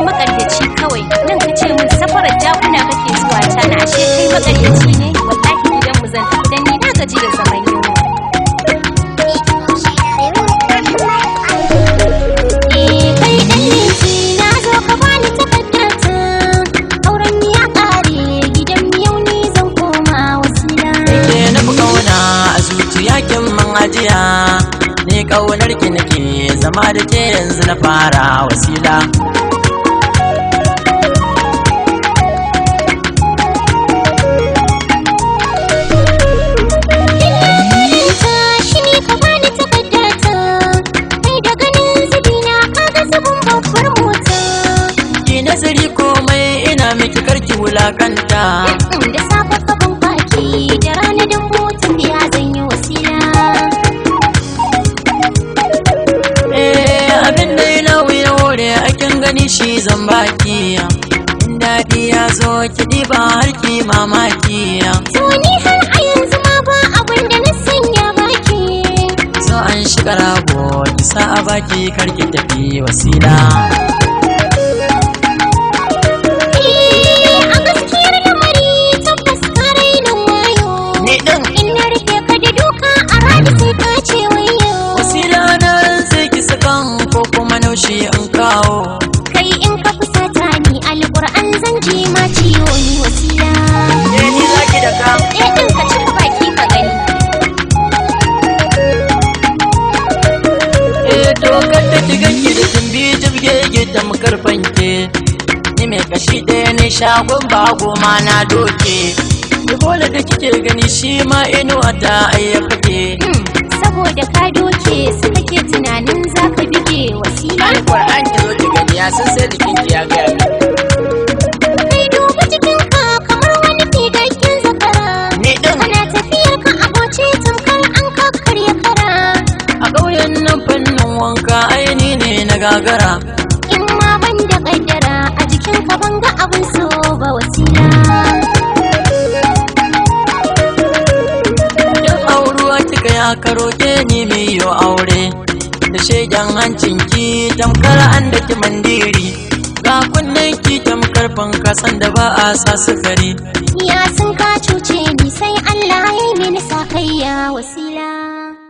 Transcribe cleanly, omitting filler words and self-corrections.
makaryaci kawai nan ka ce mun safarar jakuna kake zuwa cana ashe kai makaryaci ne wallahi gidan mu zan tafi dan ni na gaji da zaman yau. Kai dan liti na zo ka bani takaddata auren ni ya kare gidan mu yau ni zan koma wasila. Ke na fi kauna a zuciya kin man ajiya ni kaunar ki nake zama da ke yanzu na fara wasila. Nazari komai ina miki karki wulakanta da safa gaban baki da rana dan mutum ya zanyi wasila. Abin da ya nauyi hore akin gani shi zan baki in daɗi ya zo ki diba har ki mamaki. To ni har a yanzu ma ba abin da na sanya baki so an shiga rago ki sa a baki karki tafi wasila. Ko kuma naushe in kawo kai in ka fusata ni alƙur'an zan ji ma ciwo ni wasila. Ni zaki da ka din ka cika baki ka gani. To kada ki ganki da tumbi jibge ki tamkar fanke ni mai kashi ɗaya ne shagon bago ma na doke ni bola da kike gani shi ma inuwa ta ayyafake saboda ka doke su kake tunanin zaka bige wasila. Alƙur'an ki zo ki gani ya san sai jikin ki ya gaya min. Kai duba cikin ka kamar wani figaggen zakara Ni din kana tafiyar ka aboce tamkar an kakkarya kara. A ƙauyen nan fannin wanka aini ne na gagara In ma ban da kaddara a jikin ka ban ga abin so ba wasila. ya karoke ni miyo aure da shegen hancinki tamkar an da ki mandiri ga kunnen ki tamkar fankasan da ba a sa sukari. Ya sun ka cuce ni sai Allah ya yi mini sakayya wasila.